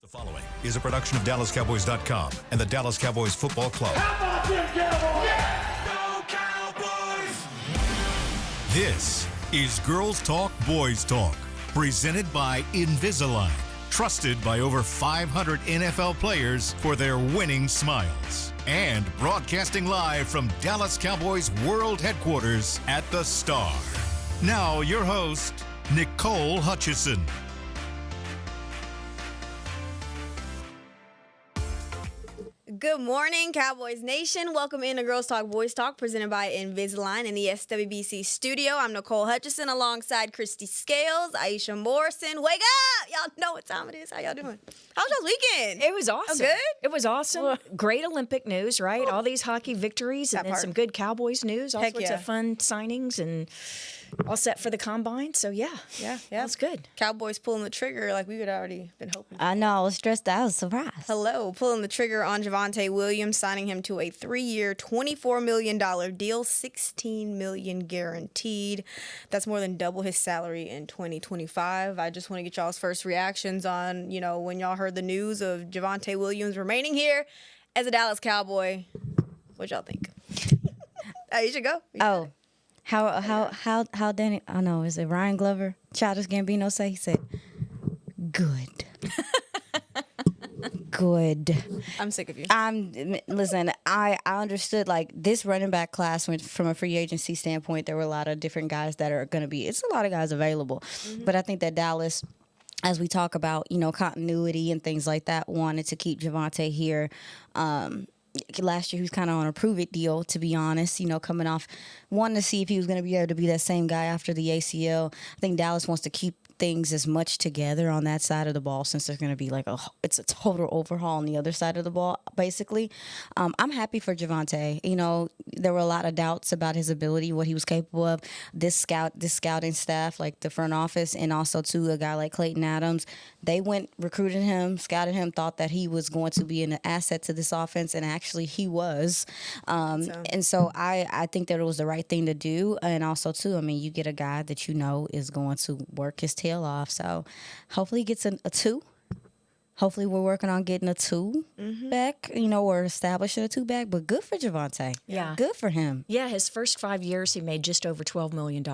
The following is a production of DallasCowboys.com and the Dallas Cowboys Football Club. How about them Cowboys? Yeah! Go Cowboys! This is Girls Talk, Boys Talk, presented by Invisalign, trusted by over 500 NFL players for their winning smiles. And broadcasting live from Dallas Cowboys World Headquarters at the Star. Now, your host, Nicole Hutchison. Good morning, Cowboys Nation. Welcome into Girls Talk, Boys Talk, presented by Invisalign in the SWBC studio. I'm Nicole Hutchison alongside Christy Scales, Aisha Morrison. Wake up! Y'all know what time it is. How y'all doing? How was y'all's weekend? It was awesome. Oh, good? It was awesome. Great Olympic news, right? All these hockey victories and then some good Cowboys news. All sorts of fun signings and all set for the combine. So, yeah. That's good. Cowboys pulling the trigger like we had already been hoping. I know. I was stressed out. I was surprised. Hello. Pulling the trigger on Javonte Williams, signing him to a 3-year, $24 million deal, $16 million guaranteed. That's more than double his salary in 2025. I just want to get y'all's first reactions on, when y'all heard the news of Javonte Williams remaining here as a Dallas Cowboy. What y'all think? You should go. How Danny? I know. Is it Ryan Glover? Childish Gambino say? He said, "Good, good." I'm sick of you. Listen. I understood like this running back class went from a free agency standpoint. There were a lot of different guys that are going to be. It's a lot of guys available, but I think that Dallas, as we talk about continuity and things like that, wanted to keep Javonte here. Last year, he was kind of on a prove-it deal, to be honest, coming off, wanting to see if he was going to be able to be that same guy after the ACL. I think Dallas wants to keep things as much together on that side of the ball since there's going to be it's a total overhaul on the other side of the ball, basically. I'm happy for Javonte. There were a lot of doubts about his ability, what he was capable of. This scouting staff, like the front office, and also, too, a guy like Clayton Adams, they recruited him, scouted him, thought that he was going to be an asset to this offense, and actually he was. And so I think that it was the right thing to do. And also, too, you get a guy that is going to work his tail off. So hopefully he gets a 2. Hopefully we're working on getting a 2 back, or establishing a 2 back. But good for Javonte. Yeah. Good for him. Yeah, his first 5 years, he made just over $12 million,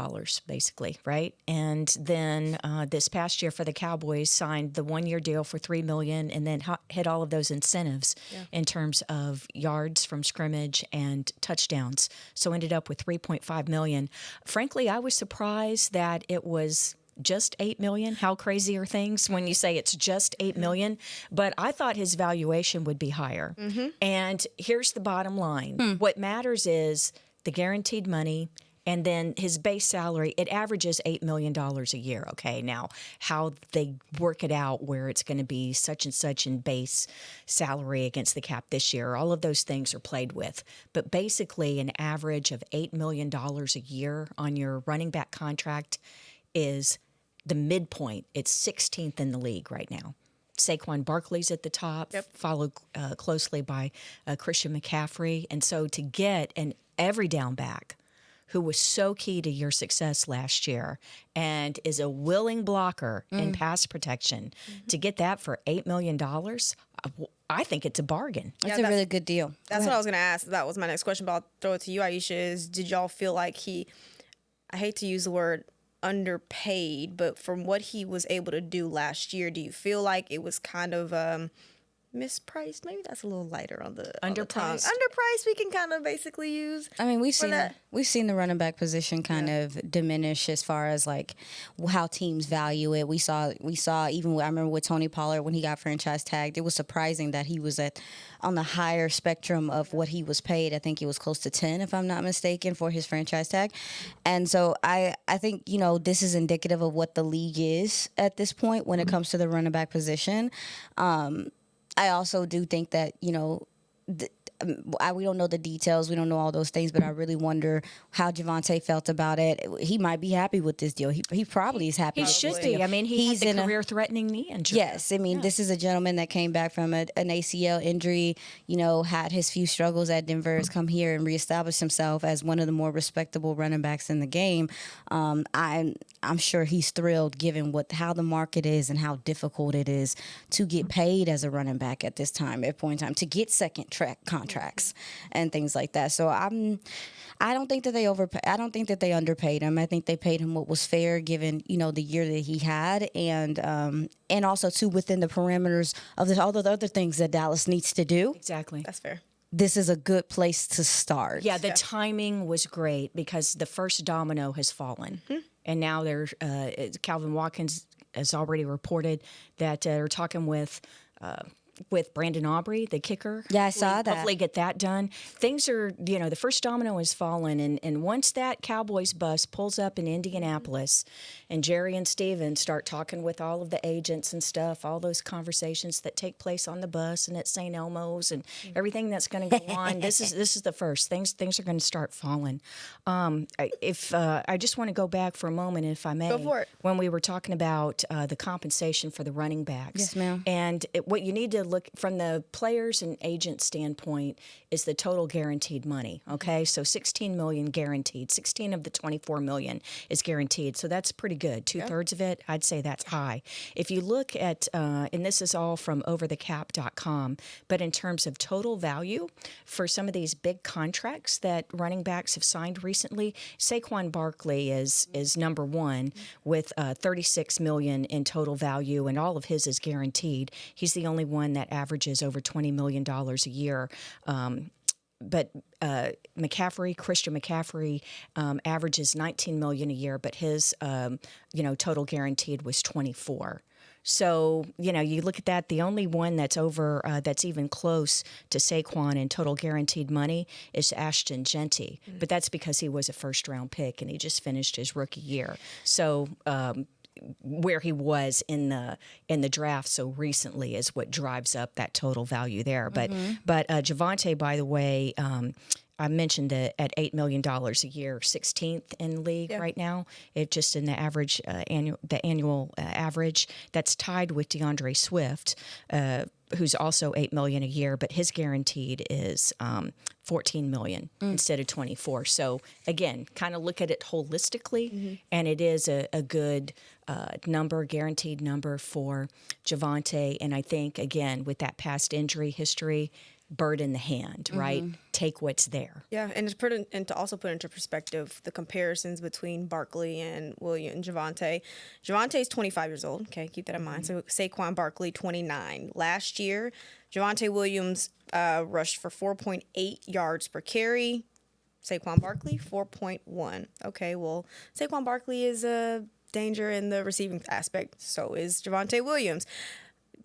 basically, right? And then this past year for the Cowboys, signed the 1-year deal for $3 million and then hit all of those incentives in terms of yards from scrimmage and touchdowns. So ended up with $3.5 million. Frankly, I was surprised that it was just $8 million. How crazy are things when you say it's just $8 million? But I thought his valuation would be higher. And here's the bottom line. What matters is the guaranteed money and then his base salary. It averages $8 million a year. Okay, now how they work it out where it's going to be such and such in base salary against the cap this year, all of those things are played with. But basically an average of $8 million a year on your running back contract is the midpoint. It's 16th in the league right now. Saquon Barkley's at the top, followed closely by Christian McCaffrey. And so to get an every down back who was so key to your success last year and is a willing blocker in pass protection, to get that for $8 million, I think it's a bargain. That's a really good deal. That's what I was going to ask. That was my next question, but I'll throw it to you, Aisha, is did y'all feel like I hate to use the word underpaid, but from what he was able to do last year, do you feel like it was kind of mispriced? Maybe that's a little lighter on the underpriced. Underpriced, we can kind of basically use. We've seen the running back position kind of diminish as far as like how teams value it. We saw even I remember with Tony Pollard when he got franchise tagged, it was surprising that he was on the higher spectrum of what he was paid. I think it was close to 10, if I'm not mistaken, for his franchise tag. And so I think, this is indicative of what the league is at this point when it comes to the running back position. I also do think that, we don't know the details. We don't know all those things, but I really wonder how Javonte felt about it. He might be happy with this deal. He probably is happy. He should be. He's had the career-threatening knee injury. Yes. This is a gentleman that came back from an ACL injury, had his few struggles at Denver, has come here and reestablished himself as one of the more respectable running backs in the game. I'm sure he's thrilled given how the market is and how difficult it is to get paid as a running back at this time, at point in time, to get second track contracts and things like that. So I don't think that I don't think that they underpaid him. I think they paid him what was fair given, the year that he had, and also too within the parameters of all the other things that Dallas needs to do. Exactly. That's fair. This is a good place to start. Yeah, the timing was great because the first domino has fallen. And now Calvin Watkins has already reported that they're talking with Brandon Aubrey, the kicker. Yeah, I saw that. Hopefully get that done. Things are, the first domino has fallen. And once that Cowboys bus pulls up in Indianapolis and Jerry and Steven start talking with all of the agents and stuff, all those conversations that take place on the bus and at St. Elmo's and everything that's going to go on, this is the first. Things are going to start falling. I just want to go back for a moment, if I may. Go for it. When we were talking about the compensation for the running backs. Yes, ma'am. And what you need to look from the players and agent standpoint is the total guaranteed money. Okay, so $16 million guaranteed. 16 of the $24 million is guaranteed, so that's pretty good. 2/3 of it, I'd say that's high. If you look at, and this is all from overthecap.com, but in terms of total value for some of these big contracts that running backs have signed recently, Saquon Barkley is number one with $36 million in total value, and all of his is guaranteed. He's the only one that averages over $20 million a year. But Christian McCaffrey averages $19 million a year, but his total guaranteed was 24. So, you look at that, the only one that's that's even close to Saquon in total guaranteed money is Ashton Genty. But that's because he was a first-round pick and he just finished his rookie year. So, where he was in the draft so recently is what drives up that total value there. But Javonte, by the way, I mentioned that at $8 million a year, 16th in the league right now. It just in the average annual average that's tied with DeAndre Swift, who's also $8 million a year, but his guaranteed is $14 million instead of 24. So again, kind of look at it holistically, and it is a good guaranteed number for Javonte. And I think again with that past injury history, bird in the hand, right? Take what's there. Yeah, and to also put into perspective the comparisons between Barkley and Javonte. Javonte's 25 years old. Okay, keep that in mind. So Saquon Barkley, 29. Last year, Javonte Williams rushed for 4.8 yards per carry. Saquon Barkley, 4.1. Okay, well, Saquon Barkley is a danger in the receiving aspect. So is Javonte Williams.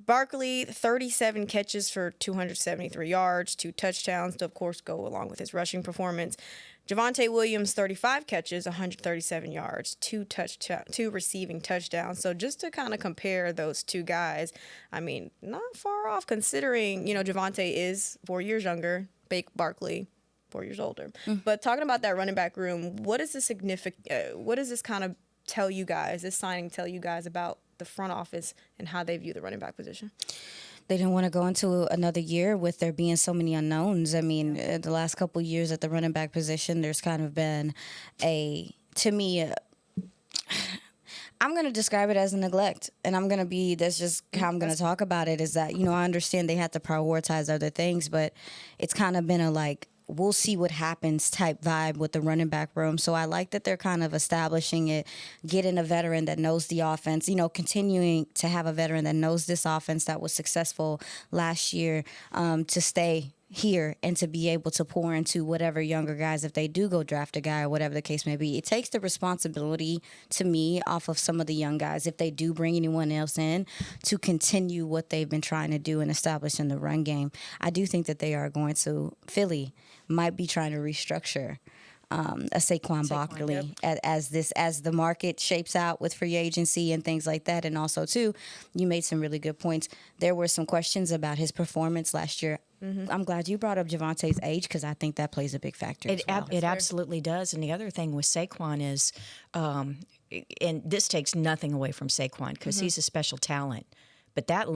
Barkley, 37 catches for 273 yards, 2 touchdowns to, of course, go along with his rushing performance. Javonte Williams, 35 catches, 137 yards, 2 receiving touchdowns. So just to kind of compare those two guys, I mean, not far off considering, Javonte is 4 years younger, Barkley 4 years older. But talking about that running back room, what is this kind of tell you guys, this signing tell you guys about the front office and how they view the running back position? They didn't want to go into another year with there being so many unknowns. I mean, the last couple of years at the running back position, there's kind of been I'm going to describe it as a neglect, and that's just how I'm going to talk about it, is that, I understand they had to prioritize other things, but it's kind of been we'll see what happens type vibe with the running back room. So I like that they're kind of establishing it, getting a veteran that knows the offense, continuing to have a veteran that knows this offense that was successful last year, to stay here and to be able to pour into whatever younger guys, if they do go draft a guy or whatever the case may be. It takes the responsibility, to me, off of some of the young guys, if they do bring anyone else in, to continue what they've been trying to do and establish in the run game. I do think that they are going to, Philly might be trying to restructure a Saquon Barkley as the market shapes out with free agency and things like that. And also, too, you made some really good points. There were some questions about his performance last year. I'm glad you brought up Javonte's age, because I think that plays a big factor as well. It absolutely does. And the other thing with Saquon is, and this takes nothing away from Saquon because he's a special talent, but that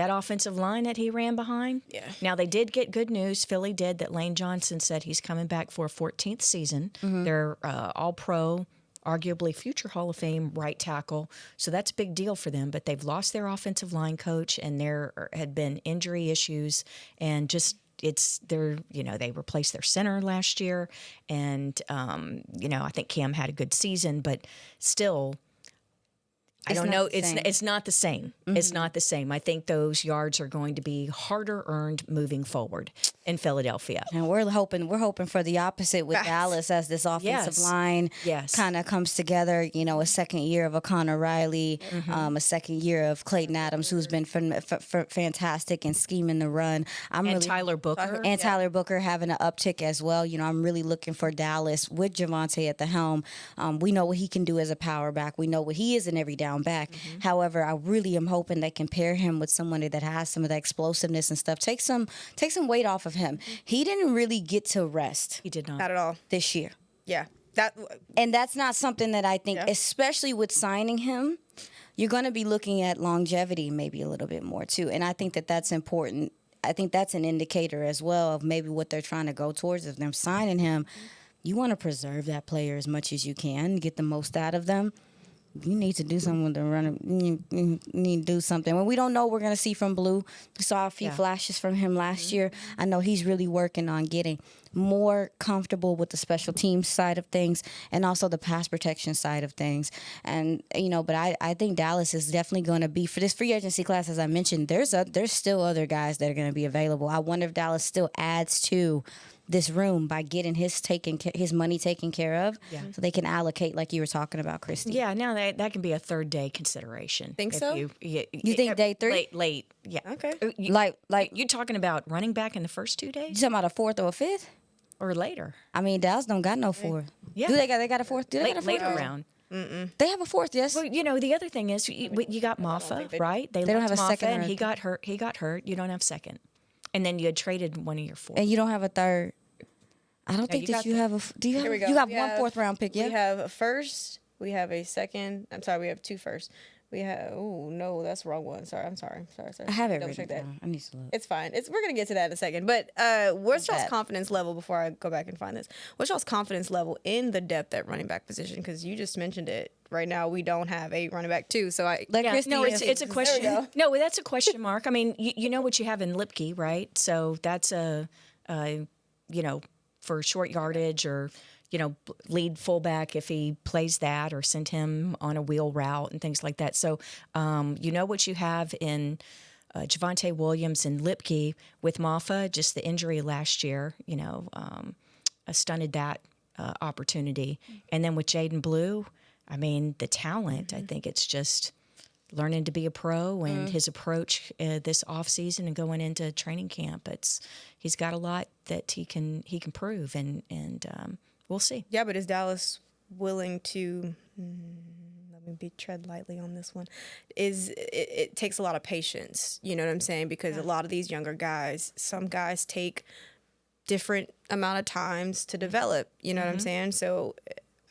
offensive line that he ran behind. Yeah. Now, they did get good news. Philly did, that Lane Johnson said he's coming back for a 14th season. They're all pro arguably future Hall of Fame right tackle. So that's a big deal for them. But they've lost their offensive line coach, and there had been injury issues, and just they replaced their center last year, and I think Cam had a good season, but still. I don't know. It's not the same. Mm-hmm. It's not the same. I think those yards are going to be harder earned moving forward in Philadelphia. And we're hoping for the opposite with Dallas as this offensive line kind of comes together. A second year of a Connor Riley, a second year of Clayton Adams, who's been fantastic in scheming the run. Tyler Booker. And Tyler Booker having an uptick as well. I'm really looking for Dallas with Javonte at the helm. We know what he can do as a power back. We know what he is in every down back. Mm-hmm. However, I really am hoping they can pair him with somebody that has some of the explosiveness and stuff. Take some weight off of him. He didn't really get to rest. He did not. Not at all. This year. Yeah. And that's not something that I think, especially with signing him, you're going to be looking at longevity maybe a little bit more too. And I think that that's important. I think that's an indicator as well of maybe what they're trying to go towards. If they're signing him, you want to preserve that player as much as you can, get the most out of them. You need to do something with the runner. You need to do something. When we don't know what we're going to see from Blue. We saw a few flashes from him last year. I know he's really working on getting more comfortable with the special teams side of things and also the pass protection side of things. And, but I think Dallas is definitely going to be, for this free agency class, as I mentioned, there's still other guys that are going to be available. I wonder if Dallas still adds to this room by getting his money taken care of, so they can allocate like you were talking about, Christy. Yeah, now that can be a third day consideration. Think so? You think day 3? Late, yeah. Okay. Like you talking about running back in the first 2 days? You talking about a 4th or a 5th? Or later? I mean, Dallas don't got no 4th. Yeah. Do they got a 4th? Do they got a 4th? Later round. Mm-mm. They have a 4th, yes. Well, the other thing is you got Maffa, right? They don't have a second, and he got hurt. You don't have second, and then you had traded one of your 4th, and you don't have a 3rd. I don't think that you have a. Do you have? We You have we one have, 4th round pick. Yeah. We have a first. We have a second. I'm sorry. We have 2 firsts. We have. Oh no, that's the wrong one. Sorry. I'm sorry. I have it Double written check that. down. I need to look. It's fine. We're gonna get to that in a second. But what's y'all's confidence level before I go back and find this? What's y'all's confidence level in the depth at running back position? Because you just mentioned it. Right now, we don't have a running back too. So it's a question. No, that's a question mark. I mean, you know what you have in Lipke, right? So that's for short yardage or, lead fullback if he plays that, or send him on a wheel route and things like that. So, what you have in Javonte Williams and Lipke with Maffa, just the injury last year, stunted that opportunity. And then with Jaden Blue, I mean, the talent, I think it's just learning to be a pro and his approach this offseason and going into training camp. He's got a lot that he can prove, and we'll see. Yeah, but is Dallas willing to? Let me tread lightly on this one. It takes a lot of patience. You know what I'm saying? Because a lot of these younger guys, some guys take different amount of times to develop. You know what I'm saying? So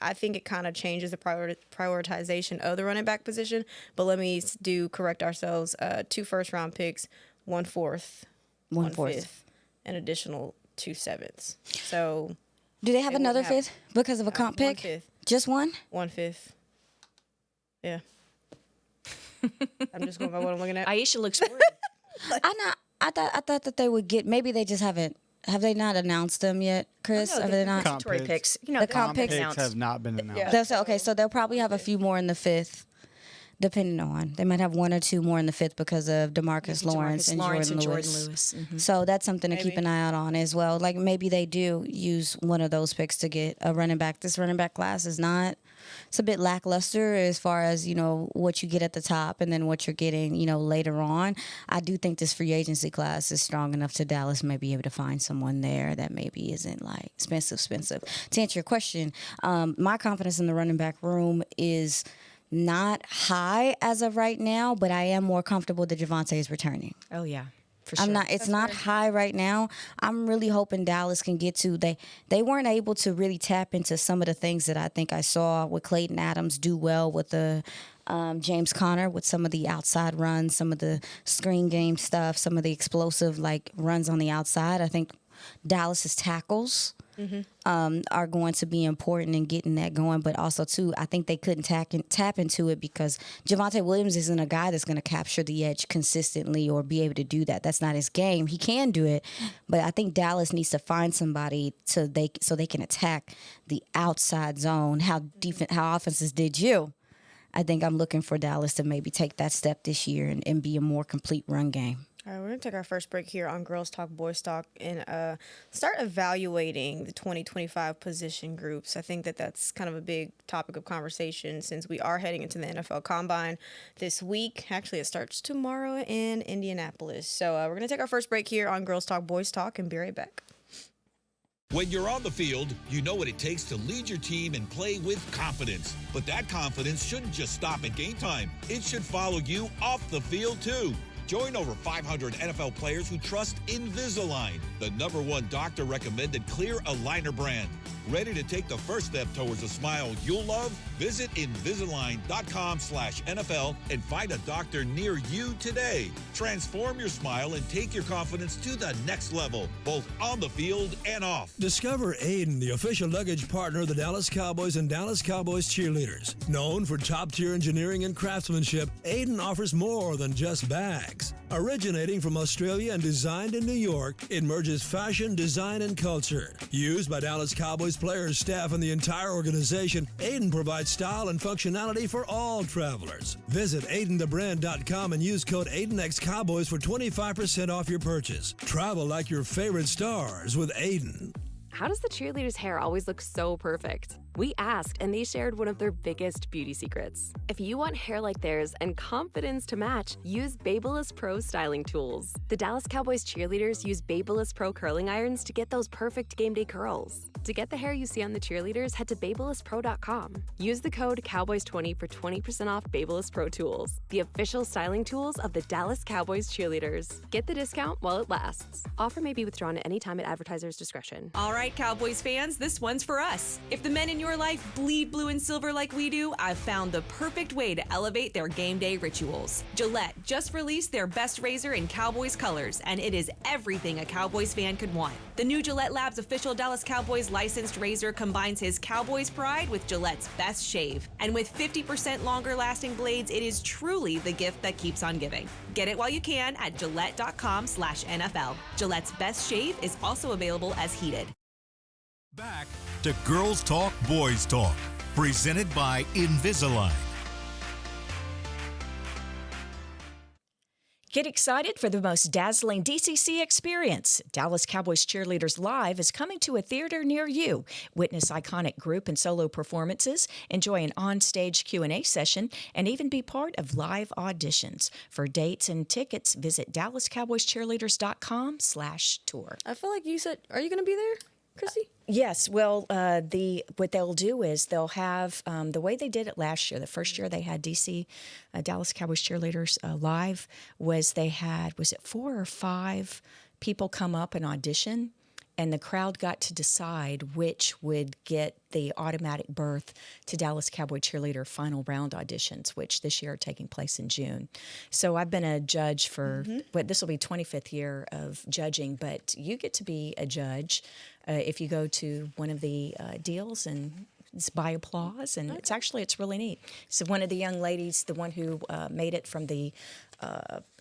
I think it kind of changes the prioritization of the running back position. But let me correct ourselves. 2 first-round picks, 1 4th, 1 5th, an additional 2 7ths. So do they have another 5th because of a comp pick? 1 5th. Just one? 1 5th. Yeah. I'm just going by what I'm looking at. Aisha looks worried. I thought that they would get. Maybe they just haven't. Have they not announced them yet, Chris? Oh, no, have they not? Comp picks. The comp picks have not been announced. Yeah. So they'll probably have a few more in the 5th, depending on. They might have 1 or 2 more in the 5th because of DeMarcus Lawrence and Jordan Lewis. Mm-hmm. So that's something to keep an eye out on as well. Like maybe they do use one of those picks to get a running back. This running back class is not. It's a bit lackluster as far as, what you get at the top and then what you're getting, later on. I do think this free agency class is strong enough to Dallas may be able to find someone there that maybe isn't like expensive. To answer your question, my confidence in the running back room is not high as of right now, but I am more comfortable that Javonte is returning. Oh, yeah. For sure. It's not high right now. I'm really hoping Dallas can get to. They weren't able to really tap into some of the things that I think I saw with Clayton Adams do well with the James Conner, with some of the outside runs, some of the screen game stuff, some of the explosive runs on the outside. I think Dallas's tackles are going to be important in getting that going. But also, too, I think they couldn't tap into it because Javonte Williams isn't a guy that's going to capture the edge consistently or be able to do that. That's not his game. He can do it, but I think Dallas needs to find somebody so they can attack the outside zone. How offenses did you? I think I'm looking for Dallas to maybe take that step this year and be a more complete run game. All right, we're going to take our first break here on Girls Talk, Boys Talk and start evaluating the 2025 position groups. I think that's kind of a big topic of conversation since we are heading into the NFL Combine this week. Actually, it starts tomorrow in Indianapolis. So we're going to take our first break here on Girls Talk, Boys Talk and be right back. When you're on the field, you know what it takes to lead your team and play with confidence. But that confidence shouldn't just stop at game time. It should follow you off the field, too. Join over 500 NFL players who trust Invisalign, the #1 doctor-recommended clear aligner brand. Ready to take the first step towards a smile you'll love? Visit Invisalign.com/NFL and find a doctor near you today. Transform your smile and take your confidence to the next level, both on the field and off. Discover Aiden, the official luggage partner of the Dallas Cowboys and Dallas Cowboys cheerleaders. Known for top-tier engineering and craftsmanship, Aiden offers more than just bags. Originating from Australia and designed in New York, it merges fashion, design, and culture. Used by Dallas Cowboys players, staff, and the entire organization, Aiden provides style and functionality for all travelers. Visit AidenTheBrand.com and use code AidenXCowboys for 25% off your purchase. Travel like your favorite stars with Aiden. How does the cheerleader's hair always look so perfect? We asked, and they shared one of their biggest beauty secrets. If you want hair like theirs and confidence to match, use Babyliss Pro styling tools. The Dallas Cowboys cheerleaders use Babyliss Pro curling irons to get those perfect game day curls. To get the hair you see on the cheerleaders, head to BabylissPro.com. Use the code Cowboys20 for 20% off Babyliss Pro tools, the official styling tools of the Dallas Cowboys cheerleaders. Get the discount while it lasts. Offer may be withdrawn at any time at advertiser's discretion. All right, Cowboys fans, this one's for us. If the men in your life bleed blue and silver like we do, I've found the perfect way to elevate their game day rituals. Gillette just released their best razor in Cowboys colors, and it is everything a Cowboys fan could want. The new Gillette Labs official Dallas Cowboys licensed razor combines his Cowboys pride with Gillette's best shave. And with 50% longer lasting blades, it is truly the gift that keeps on giving. Get it while you can at Gillette.com/NFL. Gillette's best shave is also available as heated. Back to Girls Talk, Boys Talk, presented by Invisalign. Get excited for the most dazzling DCC experience. Dallas Cowboys Cheerleaders Live is coming to a theater near you. Witness iconic group and solo performances, enjoy an on-stage Q&A session, and even be part of live auditions. For dates and tickets, visit DallasCowboysCheerleaders.com/tour. I feel like you said, are you going to be there, Christy? Yes, well, what they'll do is they'll have the way they did it last year. The first year they had Dallas Cowboys Cheerleaders live was they had, was it 4 or 5 people come up and audition, and the crowd got to decide which would get the automatic berth to Dallas Cowboy Cheerleader final round auditions, which this year are taking place in June. So I've been a judge for, this will be 25th year of judging, but you get to be a judge if you go to one of the deals, and it's by applause, and it's really neat. So one of the young ladies, the one who made it from the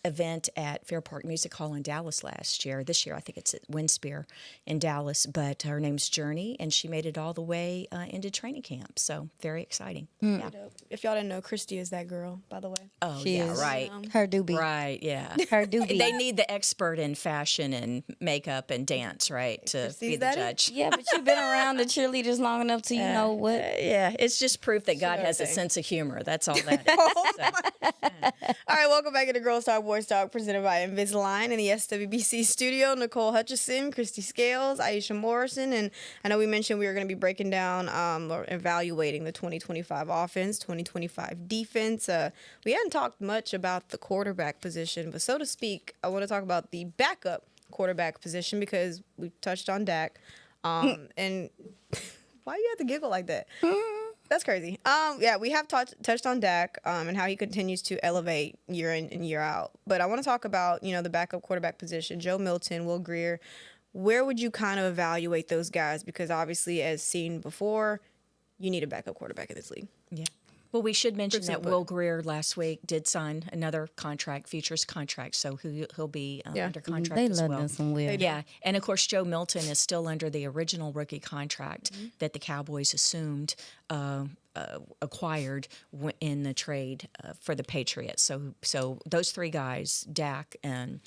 event at Fair Park Music Hall in Dallas last year. This year, I think it's at Windspear in Dallas, but her name's Journey, and she made it all the way into training camp. So very exciting. Yeah. If y'all didn't know, Christy is that girl, by the way. Oh, She yeah, is. right. Her doobie. Right, yeah. Her doobie. They need the expert in fashion and makeup and dance, right, to be the judge. Yeah, but you've been around the cheerleaders long enough to know what. Yeah, it's just proof that God has a sense of humor. That's all that is. So, All right, welcome back to Girls Talk, Boys Talk, presented by Invisalign in the SWBC studio. Nicole Hutchison, Christy Scales, Aisha Morrison, and I know we mentioned we were going to be breaking down or evaluating the 2025 offense, 2025 defense. We hadn't talked much about the quarterback position, but so to speak, I want to talk about the backup quarterback position because we touched on Dak. And why you have to giggle like that? That's crazy. Yeah, we have touched on Dak and how he continues to elevate year in and year out. But I want to talk about, the backup quarterback position. Joe Milton, Will Grier. where would you kind of evaluate those guys? Because obviously, as seen before, you need a backup quarterback in this league. Yeah. Well, we should mention For that example. Will Greer last week did sign another contract, futures contract, so he'll be under contract They as love well. them some Will. Yeah, and of course Joe Milton is still under the original rookie contract that the Cowboys assumed acquired in the trade for the Patriots. So those three guys, Dak and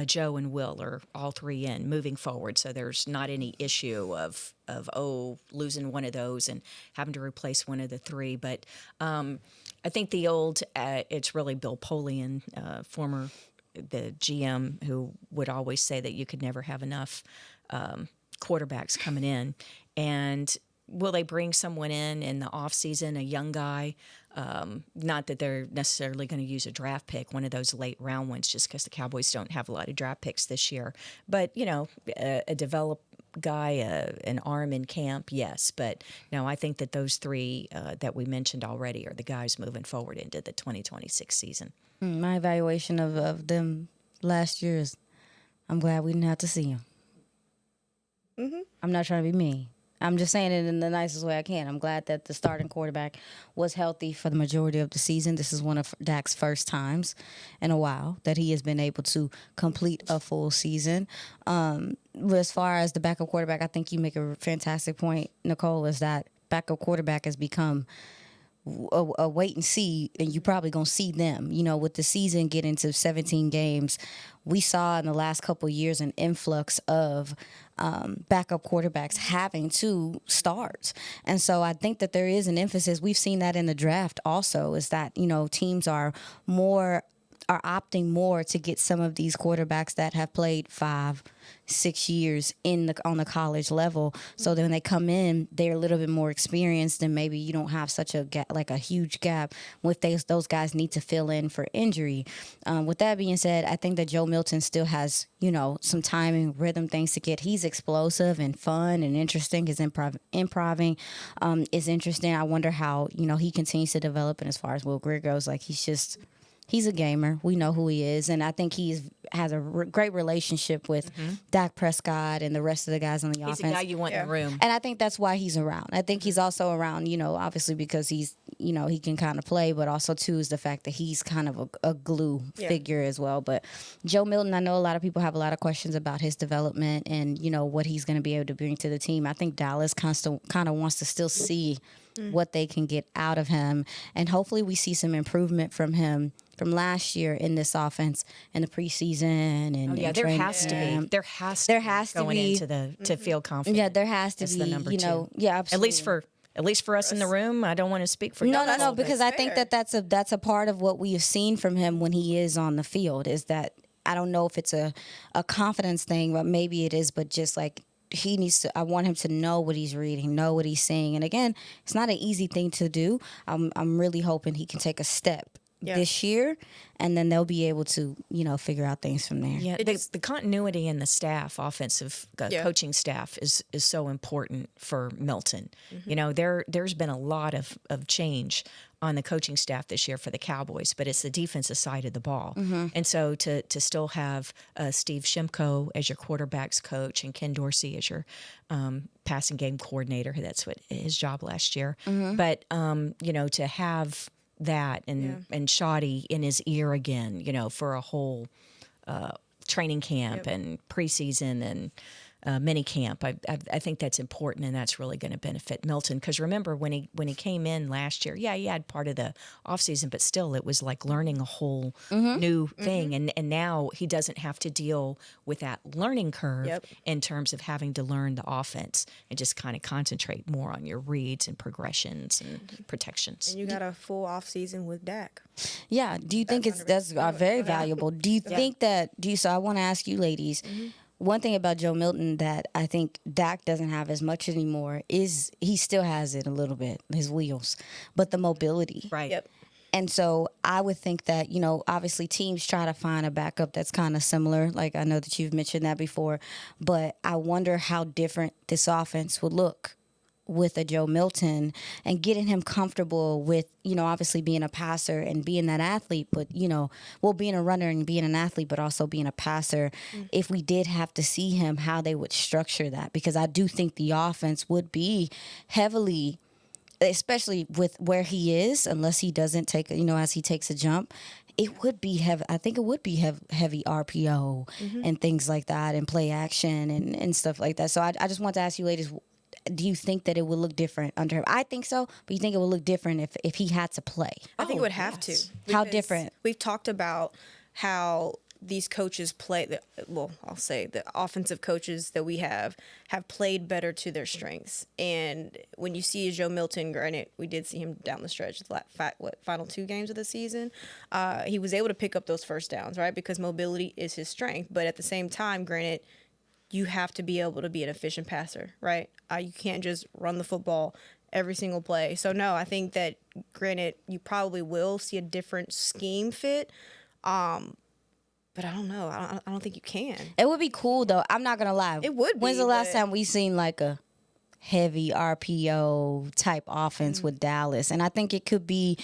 Joe and Will, are all three in moving forward. So there's not any issue of losing one of those and having to replace one of the three. But I think it's really Bill Polian, former the GM, who would always say that you could never have enough quarterbacks coming in. And will they bring someone in the offseason, a young guy? Not that they're necessarily going to use a draft pick, one of those late round ones, just because the Cowboys don't have a lot of draft picks this year. But, a developed guy, an arm in camp, yes. But, no, I think that those three that we mentioned already are the guys moving forward into the 2026 season. My evaluation of them last year is I'm glad we didn't have to see them. I'm not trying to be mean. I'm just saying it in the nicest way I can. I'm glad that the starting quarterback was healthy for the majority of the season. This is one of Dak's first times in a while that he has been able to complete a full season. As far as the backup quarterback, I think you make a fantastic point, Nicole, is that backup quarterback has become a wait and see, and you probably gonna see them. With the season getting to 17 games, we saw in the last couple of years an influx of backup quarterbacks having to start, and so I think that there is an emphasis. We've seen that in the draft also, is that teams are opting more to get some of these quarterbacks that have played 5-6 years on the college level. So then when they come in, they're a little bit more experienced, and maybe you don't have such a gap, like a huge gap with those guys need to fill in for injury. With that being said, I think that Joe Milton still has some timing, rhythm things to get. He's explosive and fun and interesting. His improving is interesting. I wonder how he continues to develop. And as far as Will Greer goes, like he's a gamer. We know who he is. And I think he has a great relationship with Dak Prescott and the rest of the guys on the offense. He's a guy you want in the room. And I think that's why he's around. I think he's also around, obviously because he's, he can kind of play, but also, too, is the fact that he's kind of a glue figure as well. But Joe Milton, I know a lot of people have a lot of questions about his development and, what he's going to be able to bring to the team. I think Dallas kind of wants to still see what they can get out of him. And hopefully we see some improvement from him from last year in this offense in the preseason and there has to be. There has to be into to feel confident. Yeah, there has to That's be. The number two. Yeah, absolutely. At least for us in the room. I don't want to speak for no, because I think that's a part of what we have seen from him when he is on the field, is that I don't know if it's a confidence thing, but maybe it is, but just like he needs to, I want him to know what he's reading, know what he's saying. And again, it's not an easy thing to do. I'm really hoping he can take a step this year, and then they'll be able to, figure out things from there. Yeah, the continuity in the staff, offensive coaching staff, is so important for Milton. There's been a lot of change on the coaching staff this year for the Cowboys, but it's the defensive side of the ball. And so to still have Steve Shimko as your quarterbacks coach and Ken Dorsey as your passing game coordinator, that's what his job last year. But, to have that and Shoddy in his ear again, for a whole training camp and preseason and mini camp. I think that's important, and that's really going to benefit Milton. Because remember, when he came in last year, he had part of the offseason, but still it was like learning a whole new thing. And now he doesn't have to deal with that learning curve in terms of having to learn the offense and just kind of concentrate more on your reads and progressions and protections. And you got a full offseason with Dak. Yeah. Do you think that's very valuable? Do you think that, so I want to ask you ladies, one thing about Joe Milton that I think Dak doesn't have as much anymore is he still has it a little bit, his wheels, but the mobility. Right. Yep. And so I would think that, obviously teams try to find a backup that's kind of similar. Like I know that you've mentioned that before, but I wonder how different this offense would look with a Joe Milton and getting him comfortable with, obviously being a passer and being that athlete, but, being a runner and being an athlete, but also being a passer, if we did have to see him, how they would structure that. Because I do think the offense would be heavily, especially with where he is, unless he doesn't take, as he takes a jump, it would be heavy. I think it would be heavy RPO and things like that, and play action and stuff like that. So I just want to ask you ladies, do you think that it would look different under him? I think so, but you think it would look different if he had to play? I think it would have to. How different? We've talked about how these coaches play. I'll say the offensive coaches that we have played better to their strengths. And when you see Joe Milton, granted, we did see him down the stretch, final 2 games of the season, he was able to pick up those first downs, right? Because mobility is his strength. But at the same time, granted, you have to be able to be an efficient passer, right? You can't just run the football every single play. So, no, I think that, granted, you probably will see a different scheme fit. But I don't know. I don't think you can. It would be cool, though. I'm not going to lie. It would be. When's the last time we seen like a heavy RPO type offense with Dallas? And I think it could be,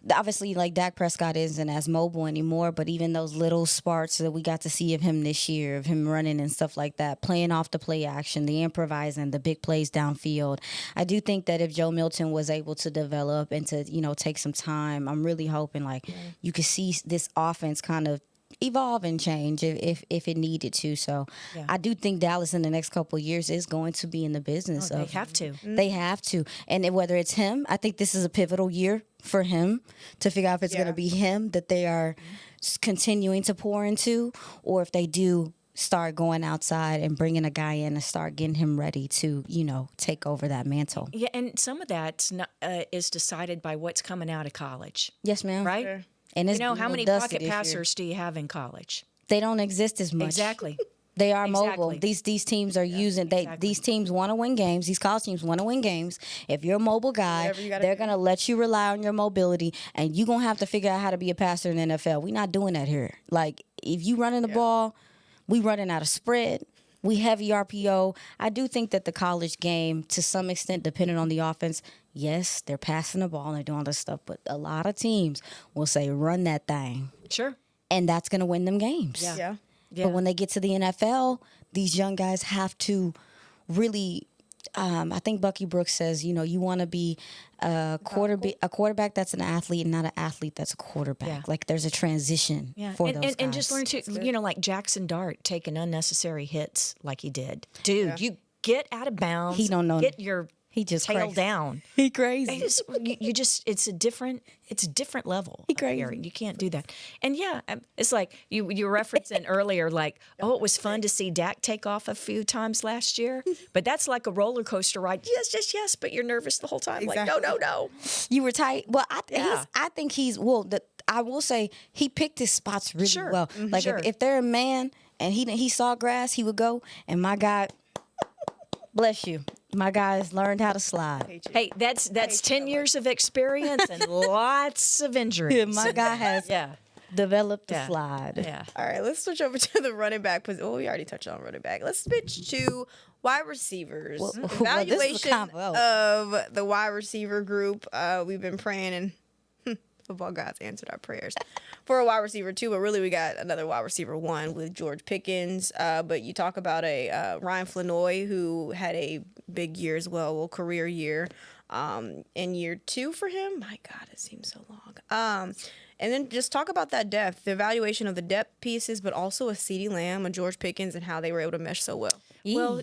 obviously, like Dak Prescott isn't as mobile anymore, but even those little sparks that we got to see of him this year, of him running and stuff like that, playing off the play action, the improvising, the big plays downfield. I do think that if Joe Milton was able to develop and to, take some time, I'm really hoping like you could see this offense kind of evolve and change if it needed to. So I do think Dallas in the next couple of years is going to be in the business of. They have to. They have to. And whether it's him, I think this is a pivotal year for him to figure out if it's going to be him that they are continuing to pour into, or if they do start going outside and bringing a guy in and start getting him ready to, take over that mantle. Yeah, and some of that is decided by what's coming out of college. Yes, ma'am. Right? Sure. And it's how many pocket passers do you have in college? They don't exist as much. Exactly. They are mobile. These teams are using. These teams want to win games. These college teams want to win games. If you're a mobile guy, they're gonna let you rely on your mobility, and you're gonna have to figure out how to be a passer in the NFL. We're not doing that here. Like if you running the ball, we running out of spread. We heavy RPO. I do think that the college game, to some extent, depending on the offense, yes, they're passing the ball and they're doing all this stuff, but a lot of teams will say, run that thing. Sure. And that's going to win them games. Yeah. But when they get to the NFL, these young guys have to really, I think Bucky Brooks says, you want to be a quarterback that's an athlete and not an athlete that's a quarterback. Yeah. Like there's a transition for those guys. And just learn to, like Jackson Dart taking unnecessary hits like he did. Dude, you get out of bounds. He don't know. Get your He just tail crazy. down. He crazy. It's a different level. He crazy. Here. You can't do that. And it's like you were referencing earlier, like, it was fun to see Dak take off a few times last year, but that's like a roller coaster ride. Yes, but you're nervous the whole time. Exactly. Like, no. You were tight. Well, I think he's I will say he picked his spots really well. Mm-hmm. Like if they're a man and he saw grass, he would go. And my guy, bless you. My guys learned how to slide. Hey, that's 10 years of experience and lots of injuries. Yeah, my guy has developed the slide. Yeah. All right, let's switch over to the running back position. Oh, we already touched on running back. Let's switch to wide receivers. Evaluation of the wide receiver group. We've been praying and football gods answered our prayers for a wide receiver 2, but really we got another wide receiver 1 with George Pickens. But you talk about a Ryan Flanoy who had a big year as well, career year. In year 2 for him, my God, it seems so long. And then just talk about that depth, the evaluation of the depth pieces, but also a CeeDee Lamb, a George Pickens, and how they were able to mesh so well. Well,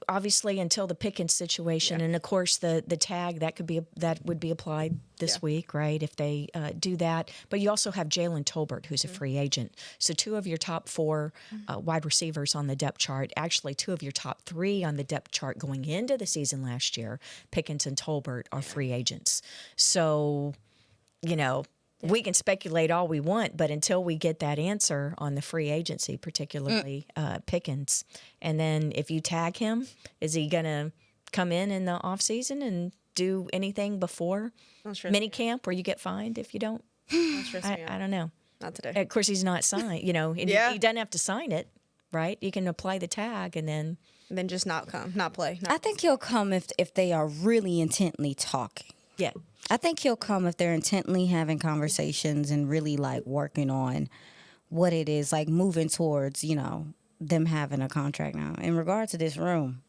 obviously until the Pickens situation, and of course the tag that would be applied this week, right? If they do that, but you also have Jalen Tolbert, who's a free agent. So 2 of your top 4 wide receivers on the depth chart, actually 2 of your top 3 on the depth chart going into the season last year, Pickens and Tolbert are free agents. So, we can speculate all we want, but until we get that answer on the free agency, particularly Pickens, and then if you tag him, is he going to come in the offseason and do anything before minicamp where you get fined if you don't? I don't know. Not today. Of course, he's not signed, and he doesn't have to sign it. right? You can apply the tag and then just not play. I think he'll come if they are really intently talking. yeah. I think he'll come if they're intently having conversations and really like working on what it is, like moving towards, them having a contract now. In regard to this room.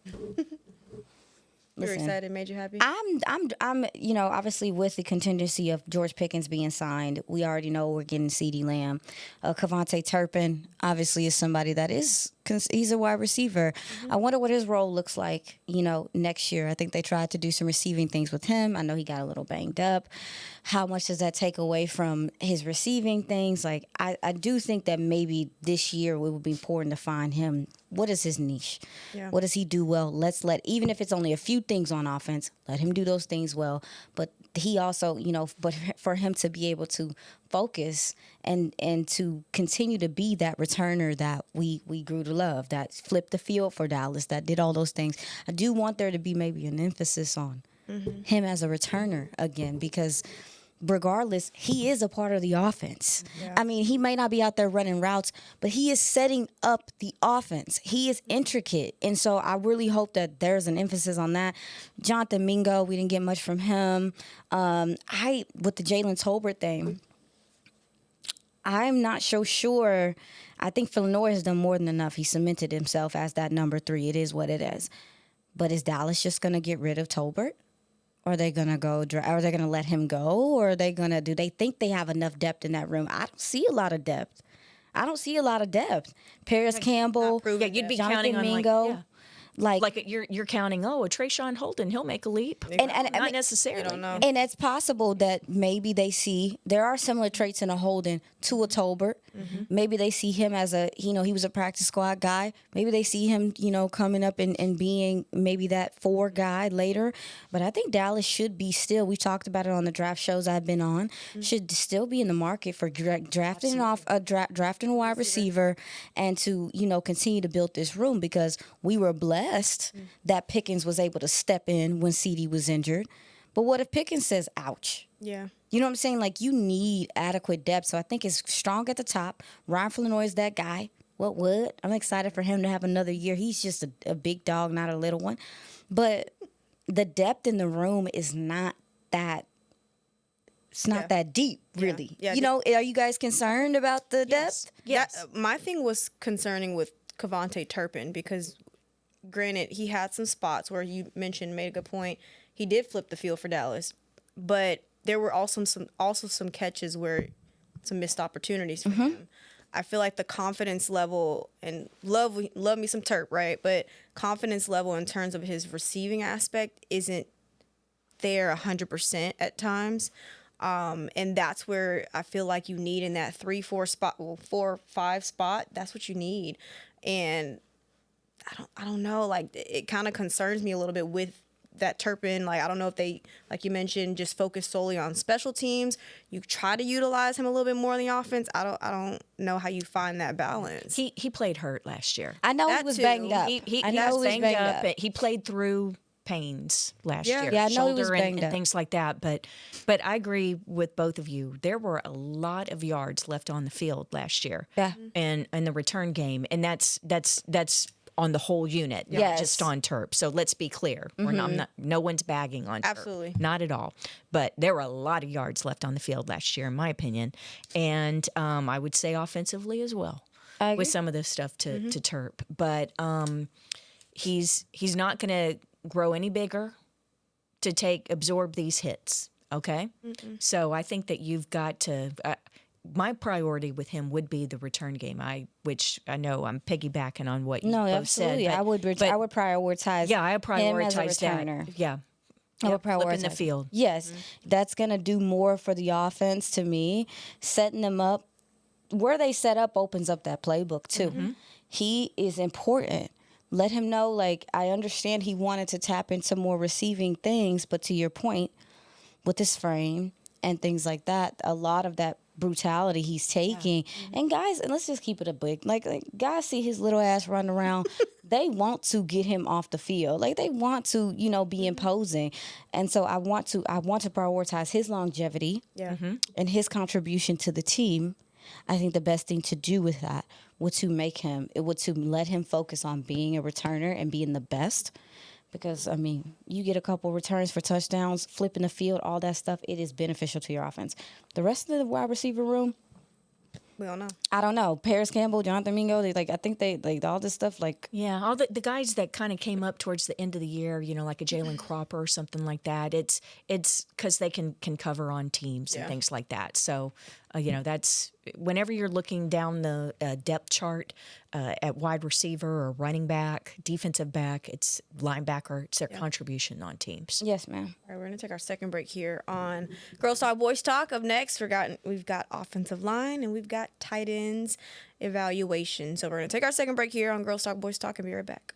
You're excited, made you happy? I'm obviously with the contingency of George Pickens being signed, we already know we're getting CeeDee Lamb. Javonte Turpin obviously is somebody that he's a wide receiver. I wonder what his role looks like, next year. I think they tried to do some receiving things with him. I know he got a little banged up. How much does that take away from his receiving things? Like, I do think that maybe this year it would be important to find him. What is his niche? Yeah. What does he do well? Even if it's only a few things on offense, let him do those things well. But he also, but for him to be able to focus and to continue to be that returner that we grew to love, that flipped the field for Dallas, that did all those things. I do want there to be maybe an emphasis on him as a returner again, because regardless, he is a part of the offense. Yeah. I mean, he may not be out there running routes, but he is setting up the offense. He is intricate. And so I really hope that there's an emphasis on that. Jonathan Mingo, we didn't get much from him. With the Jalen Tolbert thing, I'm not so sure. I think Illinois has done more than enough. He cemented himself as that number 3. It is what it is. But is Dallas just going to get rid of Tolbert? Or are they going to are they going to let him go? Or are they going to, do they think they have enough depth in that room? I don't see a lot of depth. Paris Campbell, you'd be Jonathan counting on Mingo. Like you're counting, Trayshawn Holden, he'll make a leap. And not necessarily. You don't know. And it's possible that maybe they see there are similar traits in a Holden to a Tolbert. Mm-hmm. Maybe they see him as he was a practice squad guy. Maybe they see him, coming up and being maybe that 4 guy later. But I think Dallas should be still, we talked about it on the draft shows I've been on, should still be in the market for drafting a wide receiver and to, continue to build this room, because we were blessed that Pickens was able to step in when CeeDee was injured. But what if Pickens says, ouch? Yeah. You know what I'm saying? Like, you need adequate depth. So I think it's strong at the top. Ryan Flanoy is that guy. What would? I'm excited for him to have another year. He's just a big dog, not a little one. But the depth in the room is not that. It's not that deep, really. Yeah. Are you guys concerned about the depth? Yes. My thing was concerning with Javonte Turpin, because granted, he had some spots where you made a good point. He did flip the field for Dallas, but there were also some catches where some missed opportunities for him. I feel like the confidence level, and love me some Turp, right? But confidence level in terms of his receiving aspect isn't there 100% at times. And that's where I feel like you need in that 3-4 spot, 4-5 spot. That's what you need. And I don't know. Like, it kind of concerns me a little bit with that Turpin. Like, I don't know if they, like you mentioned, just focus solely on special teams. You try to utilize him a little bit more in the offense. I don't know how you find that balance. He played hurt last year. I know he was banged up. I know he was banged up. But he played through pains last year. Yeah, I know he was shoulder banged and up. things like that. But I agree with both of you. There were a lot of yards left on the field last year. Yeah. And in the return game. And that's on the whole unit, not Yes. just on Terp. So let's be clear. No one's bagging on Terp. Absolutely. Not at all. But there were a lot of yards left on the field last year, in my opinion. And I would say offensively as well, with some of this stuff to Terp. But he's not going to grow any bigger to absorb these hits, okay? So I think that you've got to... my priority with him would be the return game. Which I know I'm piggybacking on what you both absolutely. said. I would prioritize. Yeah, I prioritize him as a returner. that. Yeah, I would flipping prioritize the field. Yes, that's gonna do more for the offense to me. Setting them up where they set up opens up that playbook too. He is important. Let him know. Like, I understand he wanted to tap into more receiving things, but to your point, with his frame and things like that, a lot of that brutality he's taking. And guys, and let's just keep it a big, like guys see his little ass running around, they want to get him off the field. Like, they want to, be imposing. And so I want to prioritize his longevity and his contribution to the team I think the best thing to do with that would to let him focus on being a returner and being the best. Because, I mean, you get a couple returns for touchdowns, flipping the field, all that stuff, it is beneficial to your offense. The rest of the wide receiver room, We don't know. I don't know. Paris Campbell, Jonathan Mingo, I think they all this stuff, Yeah, all the guys that kind of came up towards the end of the year, like a Jalen Cropper or something like that. It's because they can cover on teams and things like that. So, that's whenever you're looking down the depth chart at wide receiver or running back, defensive back, it's linebacker. It's their contribution on teams. Yes, ma'am. All right, we're going to take our second break here on Girls Talk, Boys Talk. Up next, we've got offensive line and we've got tight ends evaluation. So we're going to take our second break here on Girls Talk, Boys Talk and be right back.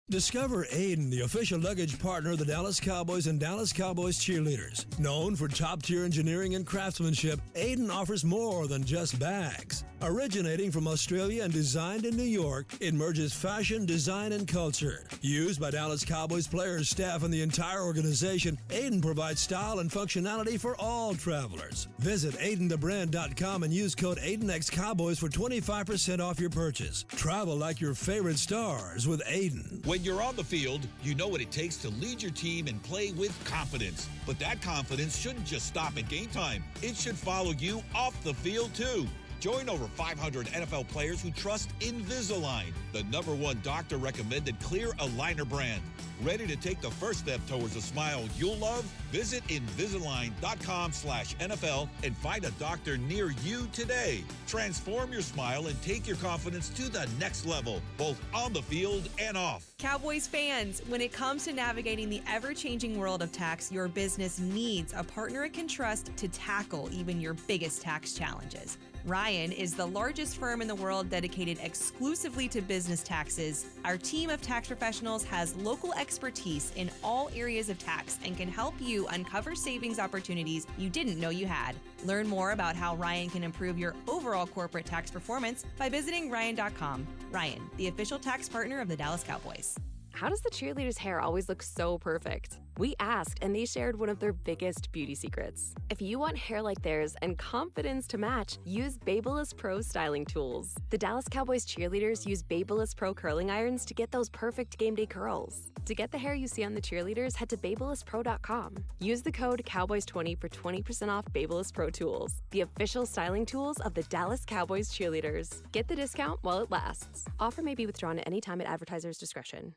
Discover Aiden, the official luggage partner of the Dallas Cowboys and Dallas Cowboys Cheerleaders. Known for top-tier engineering and craftsmanship, Aiden offers more than just bags. Originating from Australia and designed in New York, it merges fashion, design, and culture. Used by Dallas Cowboys players, staff, and the entire organization, Aiden provides style and functionality for all travelers. Visit AidenTheBrand.com and use code AidenXCowboys for 25% off your purchase. Travel like your favorite stars with Aiden. When you're on the field, you know what it takes to lead your team and play with confidence. But that confidence shouldn't just stop at game time. It should follow you off the field, too. Join over 500 NFL players who trust Invisalign, the #1 doctor-recommended clear aligner brand. Ready to take the first step towards a smile you'll love? Visit Invisalign.com/NFL and find a doctor near you today. Transform your smile and take your confidence to the next level, both on the field and off. Cowboys fans, when it comes to navigating the ever-changing world of tax, your business needs a partner it can trust to tackle even your biggest tax challenges. Ryan is the largest firm in the world dedicated exclusively to business taxes. Our team of tax professionals has local expertise in all areas of tax and can help you uncover savings opportunities you didn't know you had. Learn more about how Ryan can improve your overall corporate tax performance by visiting Ryan.com. Ryan, the official tax partner of the Dallas Cowboys. How does the cheerleader's hair always look so perfect? We asked, and they shared one of their biggest beauty secrets. If you want hair like theirs and confidence to match, use Babyliss Pro styling tools. The Dallas Cowboys cheerleaders use Babyliss Pro curling irons to get those perfect game day curls. To get the hair you see on the cheerleaders, head to BabylissPro.com. Use the code Cowboys20 for 20% off Babyliss Pro tools, the official styling tools of the Dallas Cowboys cheerleaders. Get the discount while it lasts. Offer may be withdrawn at any time at advertiser's discretion.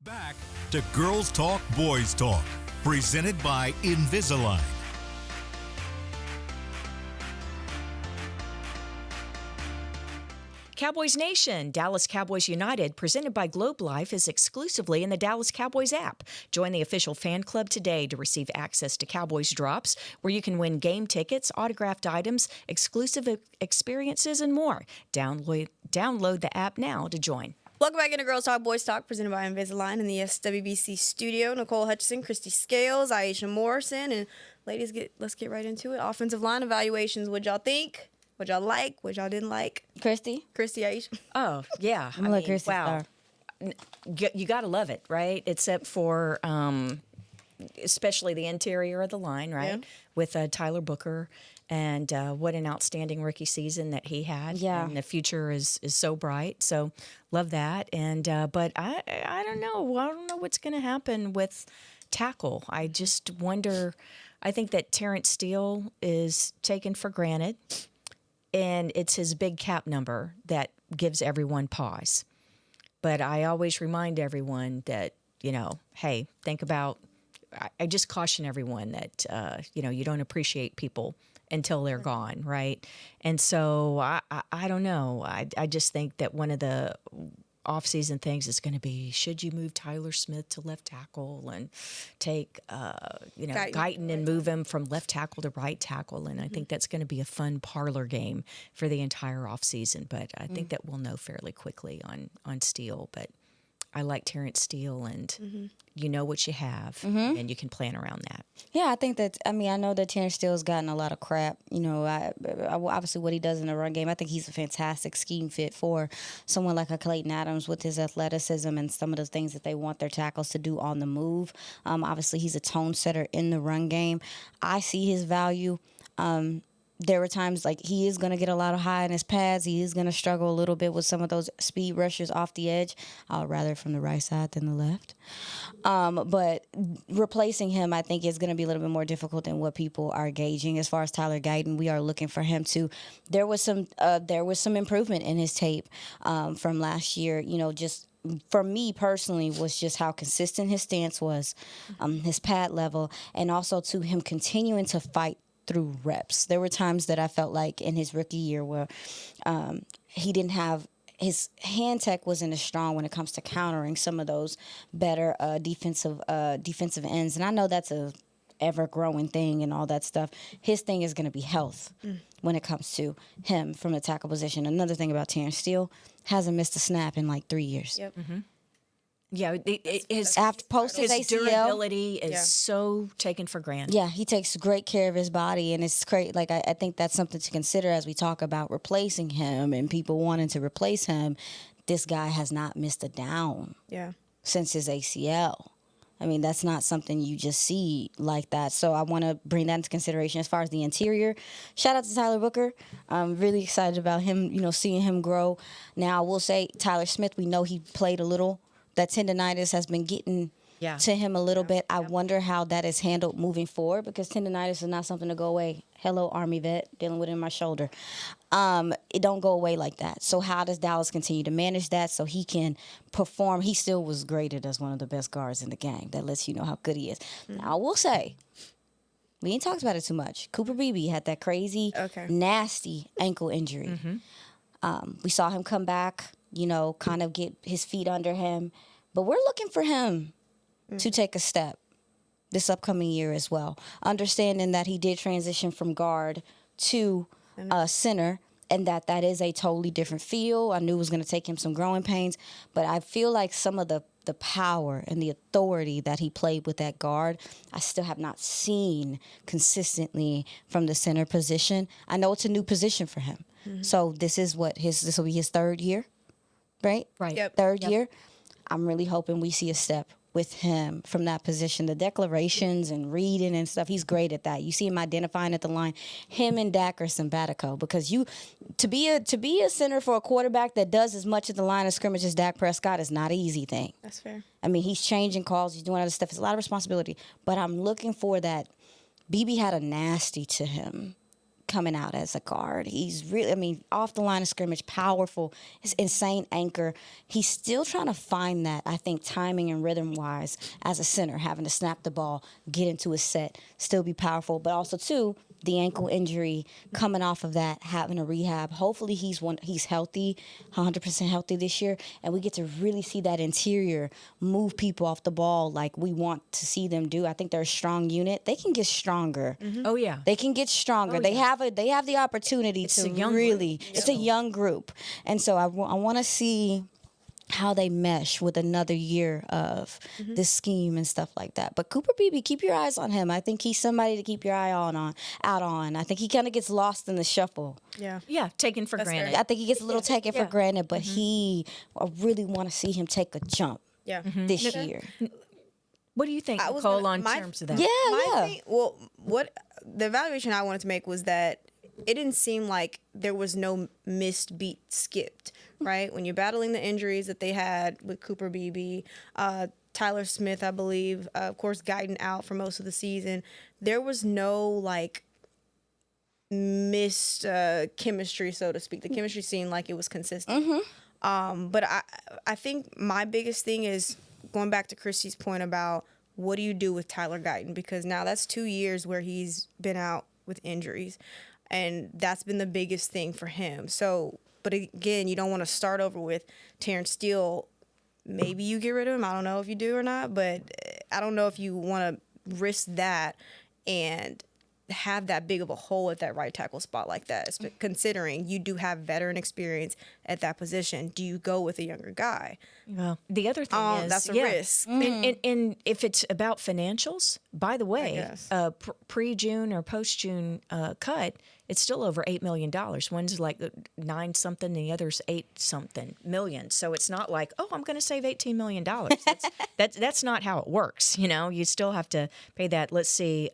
Back to Girls Talk, Boys Talk, presented by Invisalign. Cowboys Nation, Dallas Cowboys United, presented by Globe Life, is exclusively in the Dallas Cowboys app. Join the official fan club today to receive access to Cowboys Drops, where you can win game tickets, autographed items, exclusive experiences, and more. Download the app now to join. Welcome back into Girls Talk, Boys Talk, presented by Invisalign in the SWBC studio. Nicole Hutchison, Christy Scales, Aisha Morrison, and ladies, let's get right into it. Offensive line evaluations. What'd y'all think? What y'all like? What y'all didn't like? Christy, Aisha. Oh, yeah. I'm gonna let Christy start. You got to love it, right? Except for especially the interior of the line, right? Yeah. With Tyler Booker. And what an outstanding rookie season that he had. Yeah. And the future is so bright. So love that. And but I don't know. I don't know what's going to happen with tackle. I just wonder. I think that Terrence Steele is taken for granted. And it's his big cap number that gives everyone pause. But I always remind everyone that, hey, think about, I just caution everyone that, you don't appreciate people until they're gone, right? And so I don't know. I just think that one of the offseason things is going to be, should you move Tyler Smith to left tackle and take, Guyton and move him from left tackle to right tackle? And I think that's going to be a fun parlor game for the entire offseason. But I think that we'll know fairly quickly on Steele. But I like Terrence Steele, and you know what you have, and you can plan around that. Yeah, I think that, I know that Terrence Steele's gotten a lot of crap. Obviously what he does in the run game, I think he's a fantastic scheme fit for someone like a Clayton Adams with his athleticism and some of the things that they want their tackles to do on the move. Obviously, he's a tone setter in the run game. I see his value. there were times like he is going to get a lot of high in his pads. He is going to struggle a little bit with some of those speed rushes off the edge, rather from the right side than the left. But replacing him, I think, is going to be a little bit more difficult than what people are gauging. As far as Tyler Guyton, we are looking for him to. There was some improvement in his tape from last year. Just for me personally, was just how consistent his stance was, his pad level, and also to him continuing to fight through reps. There were times that I felt like in his rookie year where he didn't have his hand tech wasn't as strong when it comes to countering some of those better defensive ends. And I know that's a ever-growing thing and all that stuff. His thing is going to be health when it comes to him from the tackle position. Another thing about Terrence Steele, hasn't missed a snap in like 3 years. Yep. Yeah, his ACL, durability is so taken for granted. Yeah, he takes great care of his body, and it's great. Like I think that's something to consider as we talk about replacing him and people wanting to replace him. This guy has not missed a down since his ACL. I mean, that's not something you just see like that. So I want to bring that into consideration. As far as the interior, shout out to Tyler Booker. I'm really excited about him, seeing him grow. Now, I will say Tyler Smith, we know he played a little. That tendonitis has been getting to him a little bit. I wonder how that is handled moving forward, because tendonitis is not something to go away. Hello, Army vet, dealing with it in my shoulder. It don't go away like that. So how does Dallas continue to manage that so he can perform? He still was graded as one of the best guards in the game. That lets you know how good he is. Now, I will say, we ain't talked about it too much. Cooper Beebe had that crazy, nasty ankle injury. We saw him come back, kind of get his feet under him. But we're looking for him to take a step this upcoming year as well. Understanding that he did transition from guard to center, and that is a totally different feel. I knew it was going to take him some growing pains, but I feel like some of the power and the authority that he played with that guard, I still have not seen consistently from the center position. I know it's a new position for him. So this will be his third year, right? Right. Yep. Third year. I'm really hoping we see a step with him from that position. The declarations and reading and stuff, he's great at that. You see him identifying at the line. Him and Dak are simpatico, because to be a center for a quarterback that does as much at the line of scrimmage as Dak Prescott is not an easy thing. That's fair. I mean, he's changing calls, he's doing other stuff. It's a lot of responsibility. But I'm looking for that. BB had a nasty to him coming out as a guard. He's really, off the line of scrimmage, powerful, his insane anchor. He's still trying to find that, I think, timing and rhythm-wise as a center, having to snap the ball, get into a set, still be powerful. But also, too, the ankle injury, coming off of that, having a rehab. Hopefully he's healthy, 100% healthy this year, and we get to really see that interior move people off the ball like we want to see them do. I think they're a strong unit. They can get stronger. Oh, yeah. They can get stronger. Oh, they have the opportunity it's to a young really. Group. It's a young group, and so I want to see how they mesh with another year of this scheme and stuff like that. But Cooper Beebe, keep your eyes on him. I think he's somebody to keep your eye out on. I think he kind of gets lost in the shuffle. Yeah, taken for granted. I think he gets a little taken for granted, but I really want to see him take a jump this year. What do you think, Nicole, on terms of that? What the evaluation I wanted to make was that it didn't seem like there was no missed beat skipped, right? When you're battling the injuries that they had with Cooper Beebe, Tyler Smith, I believe, of course, Guyton out for most of the season, there was no, missed chemistry, so to speak. The chemistry seemed like it was consistent. But I think my biggest thing is going back to Christy's point about what do you do with Tyler Guyton? Because now that's 2 years where he's been out with injuries. And that's been the biggest thing for him. So, but again, you don't want to start over with Terrence Steele. Maybe you get rid of him. I don't know if you do or not, but I don't know if you want to risk that and have that big of a hole at that right tackle spot like that, considering you do have veteran experience at that position. Do you go with a younger guy? Well, the other thing is that's a risk. And if it's about financials, by the way, pre-June or post-June cut, it's still over $8 million. One's like 9 something, and the other's 8 something million. So it's not like, oh, I'm going to save $18 million. That's not how it works. You still have to pay that. Let's see.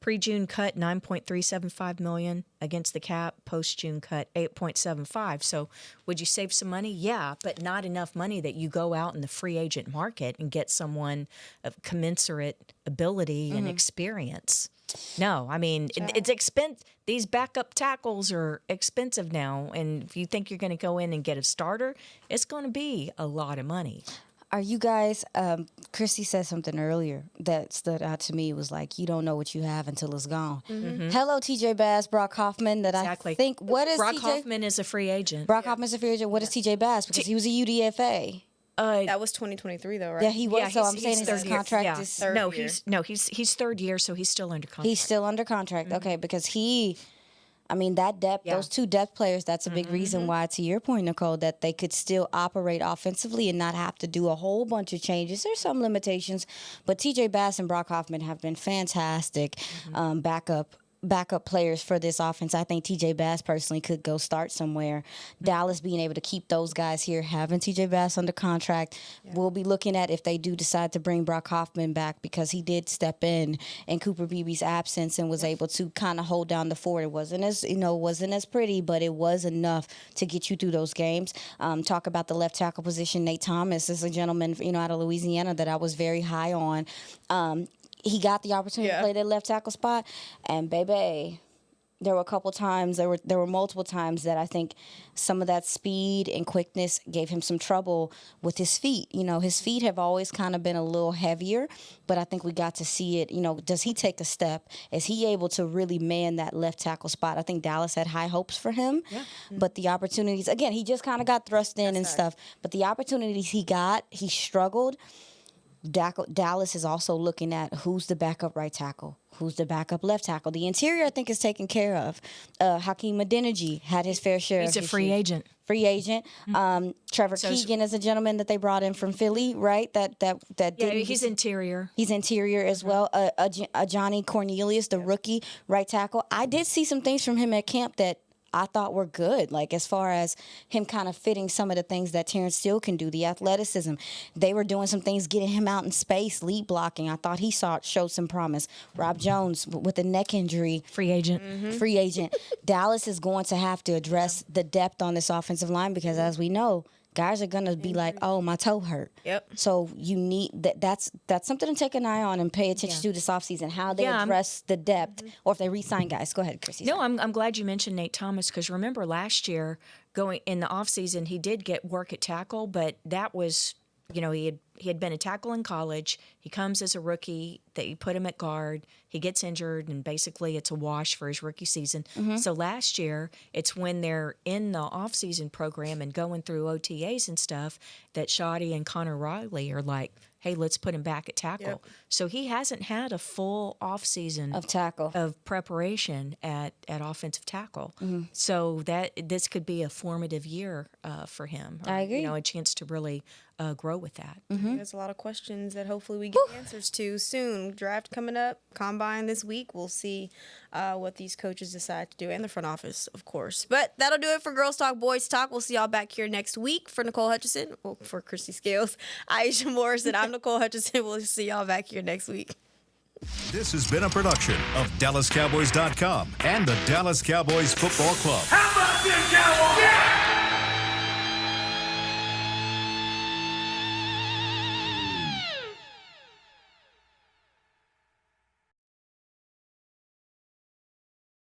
Pre-June cut $9.375 million against the cap. Post-June cut $8.75. So would you save some money? Yeah, but not enough money that you go out in the free agent market and get someone of commensurate ability and experience. No, I mean, it's expensive. These backup tackles are expensive now. And if you think you're going to go in and get a starter, it's going to be a lot of money. Are you guys, Chrissy said something earlier that stood out to me. It was like, you don't know what you have until it's gone. Hello, TJ Bass, Brock Hoffman, that Exactly. I think, what is Brock TJ? Hoffman is a free agent. Brock Hoffman's a free agent. What is TJ Bass? Because he was a UDFA. That was 2023 though, right? Yeah, he was. Yeah, so I'm he's saying his third year. contract Yeah. is third No, year. he's third year, so he's still under contract. he's still under contract. Okay, because that depth, those two depth players, that's a big reason why, to your point, Nicole, that they could still operate offensively and not have to do a whole bunch of changes. There's some limitations, but TJ Bass and Brock Hoffman have been fantastic backup players for this offense. I think TJ Bass personally could go start somewhere. Dallas being able to keep those guys here, having TJ Bass under contract. We'll be looking at if they do decide to bring Brock Hoffman back, because he did step in Cooper Beebe's absence and was able to kind of hold down the fort. It wasn't as pretty, but it was enough to get you through those games. Talk about the left tackle position. Nate Thomas is a gentleman, out of Louisiana that I was very high on. He got the opportunity to play that left tackle spot, and baby, there were a couple times, there were multiple times that I think some of that speed and quickness gave him some trouble with his feet. His feet have always kind of been a little heavier, but I think we got to see it. Does he take a step? Is he able to really man that left tackle spot? I think Dallas had high hopes for him, but the opportunities, again, he just kind of got thrust in and stuff, but the opportunities he got, he struggled. Dallas is also looking at who's the backup right tackle, who's the backup left tackle. The interior, I think, is taken care of. Hakeem Adeniji had his fair share. He's a free agent. Trevor Keegan is a gentleman that they brought in from Philly, right? He's interior. He's interior as well. Johnny Cornelius, the rookie right tackle. I did see some things from him at camp that I thought were good, like as far as him kind of fitting some of the things that Terrence Steele can do, the athleticism. They were doing some things, getting him out in space, lead blocking. I thought he showed some promise. Rob Jones with a neck injury. Free agent. Free agent. Dallas is going to have to address the depth on this offensive line, because as we know, guys are going to be like, oh, my toe hurt. Yep. So you need that's something to take an eye on and pay attention to this offseason, how they address the depth, or if they re-sign guys. Go ahead, Chrissy. No, I'm glad you mentioned Nate Thomas, because remember last year going in the offseason, he did get work at tackle, but that was, he had been a tackle in college. He comes as a rookie. They put him at guard. He gets injured, and basically it's a wash for his rookie season. So last year, it's when they're in the offseason program and going through OTAs and stuff that Shoddy and Connor Riley are like, hey, let's put him back at tackle. Yep. So he hasn't had a full offseason of tackle, of preparation at offensive tackle. So this could be a formative year for him. I agree. A chance to really grow with that. There's a lot of questions that hopefully we get answers to soon. Draft coming up, combine this week. We'll see what these coaches decide to do, and the front office, of course. But that'll do it for Girls Talk, Boys Talk. We'll see y'all back here next week. For Nicole Hutchison, for Christy Scales, Aisha Morrison, I'm Nicole Hutchison. We'll see y'all back here next week. This has been a production of DallasCowboys.com and the Dallas Cowboys Football Club. How about them Cowboys?